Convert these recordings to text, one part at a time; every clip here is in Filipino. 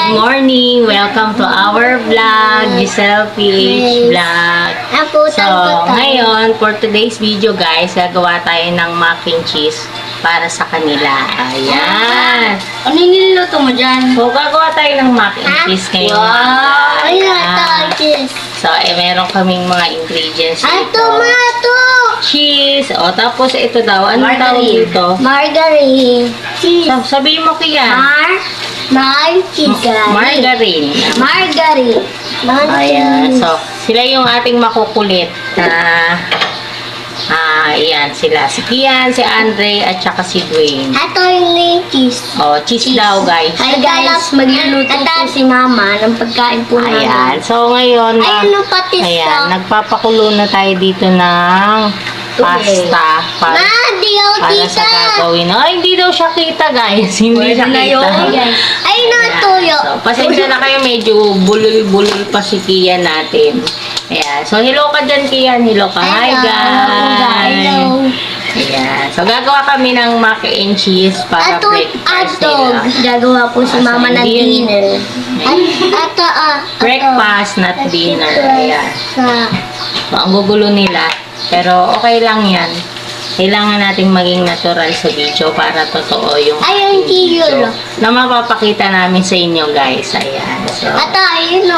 Good morning! Welcome to our vlog, Giselle PH Vlog. So, ngayon, for today's video guys, gagawa tayo ng mac and cheese para sa kanila. Ayan! Ano yung niluluto mo dyan? So, gagawa tayo ng mac and cheese ngayon. Wow! Ayan. So, meron kaming mga ingredients dito. Tomato! Cheese. O, tapos ito daw. Anong tawag dito? Margarine. Cheese. Sabihin mo kaya. Margarine. Margarine. Ayan. So, sila yung ating makukulit na ayan sila. Si Kian, si Andre, at saka si Dwayne. Ito yung cheese. Oh, cheese daw, guys. Hi guys, magluluto po si Mama ng pagkain po namin. Ayan. So, ngayon, Ayun yung patis ayan, nagpapakulo na tayo dito ng pasta para di ako sa gagawin. Ay, hindi daw siya kita, guys. Hindi siya na kita. yun. Ayun na tuyo. So, pasensya na kayo, medyo bulol-bulol pa si Kian natin. Ayan. So, hello ka dyan, Kian. Hello ka. Hi, guys. Hello. Ayan. So, gagawa kami ng mac and cheese para breakfast nila. Gagawa po si Mama ng dinner. Breakfast, not dinner. Ayan. So, ang gugulo nila. Pero, okay lang yan. Kailangan nating maging natural sa video para totoo yung video na mapapakita namin sa inyo, guys. Ayan. So,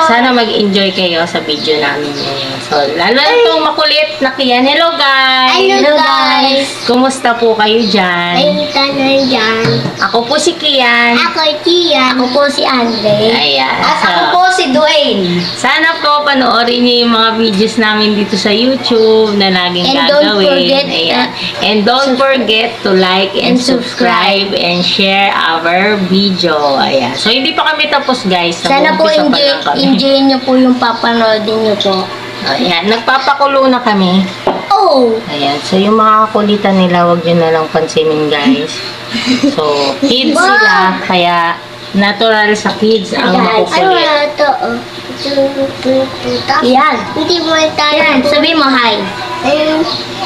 sana mag-enjoy kayo sa video namin ngayon. So, lalo na itong makulit na Kian. Hello, guys! Hello, guys! Kumusta po kayo dyan? Ako po si Kian. Ako po si Andre. Ayan. At So, ako po si Dwayne. sana po panoorin niyo yung mga videos namin dito sa YouTube na laging And don't gagawin. forget, Ayan. And don't forget to like and subscribe and share our video. Ayan. So, hindi pa kami tapos, guys. Sana po Nag-uumpisa pa lang kami. enjoy nyo po yung papanoodin nyo po. Ayan. Nagpapakulo na kami. Oh! Ayan. So, yung mga kulitan nila, huwag nyo na lang pansinin, guys. So, kids sila. Kaya, natural sa kids ang makukulit. Yan. Hindi mo tayo. Yan, sabi mo hi.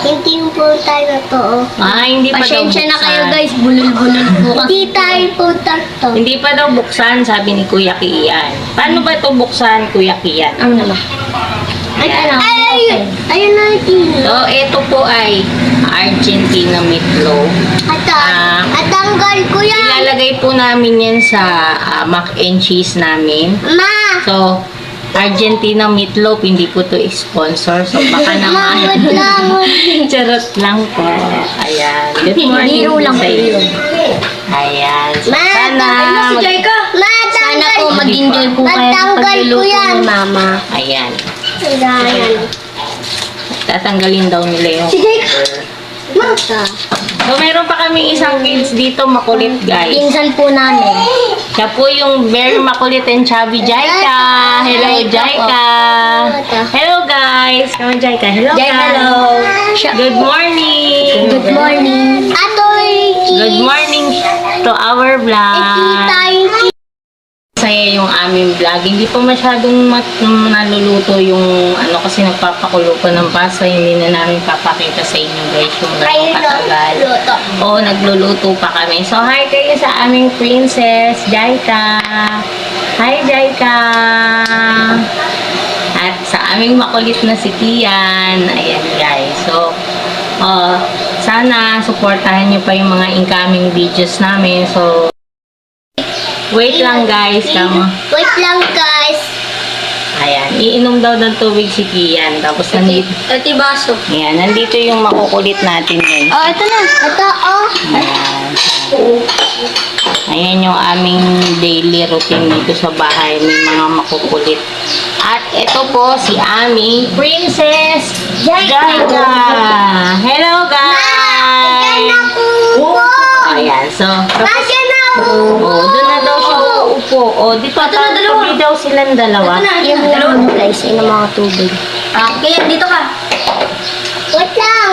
Hindi po tayo to. Hindi pa daw Pasensya na buksan. kayo guys, bulol-bulol po kasi. Hindi tayo po to. Hindi pa daw buksan, sabi ni Kuya Kian. Paano ba ito buksan, Kuya Kian? Ano naman? Ayan. Ayun na din. So, ito po ay Argentina meatloaf. Atanggal ko yan. Ilalagay po namin yan sa mac and cheese namin. Ma! So, Argentina meatloaf, hindi po to sponsor. So, baka naman. Mawad lang. Charot lang po. Ayan. Good morning Biro lang sa po inyo. yun. Ayan. So, Ma, sana sana po mag-enjoy po kayo sa pagluluto ni Mama. Ayan. Ayan. Tatanggalin daw nila yung cover. So, meron pa kaming isang kids dito, makulit, guys. Pinsan po namin. Siya po yung very makulit and chubby Jaika. Hello, Jaika. Hello, guys. Come on, Jaika. Hello, Jaika, guys. hello. Good morning. Good morning. Good morning to our vlog. Saya yung aming vlog. Hindi pa masyadong naluluto yung ano kasi nagpapakulo pa ng pasta. Hindi na namin papakita sa inyo, guys, yung gano'ng katagal. Oo, nagluluto pa kami. So, hi kayo sa aming princess, Jaika. Hi, Jaika. At sa aming makulit na si Kian. Ayan, guys. So, sana supportahan niyo pa yung mga incoming videos namin. So, wait lang, guys. Wait lang, guys. Ayan, iinom daw ng tubig si Kian. Tapos nandito. Ito baso. Ayan, nandito yung makukulit natin ngayon. Oh, ito na. Ito, oh. Ayan. Ayan yung aming daily routine dito sa bahay. May mga makukulit. At ito po si aming Princess Jaika. Hello, guys! Ayan, so doon na daw siya uupo. Dito tabi daw silang dalawa. Yung dalawa mo guys, yun ang mga tubig. Kaya dito ka. Wait lang.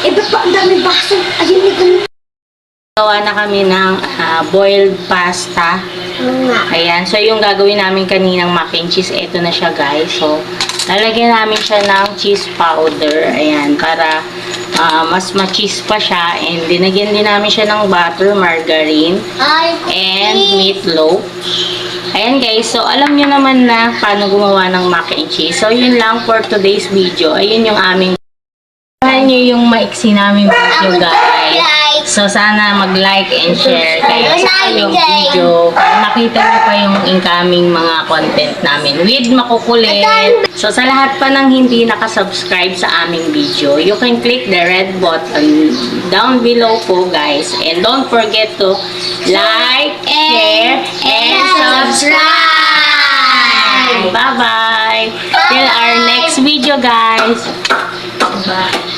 Ba't pa ang dami baso? Ayun, dito. Gawa na kami ng boiled pasta. Ayan. So, yung gagawin namin kaninang mac and cheese, ito na siya, guys. So, lalagyan namin siya ng cheese powder. Ayan. Para mas ma-cheese pa siya. And dinagyan din namin siya ng butter, margarine, and meatloaf. Ayan guys, so alam nyo naman na paano gumawa ng mac and cheese. So yun lang for today's video. Ayun yung aming Ayan nyo yung maiksi namin video guys. So sana mag-like and share kayo sa yung video para makita nyo pa yung incoming mga content namin with makukulit. So sa lahat pa ng hindi nakasubscribe sa aming video, you can click the red button down below po guys. And don't forget to like, share, and subscribe! Bye-bye! Till our next video guys! Bye!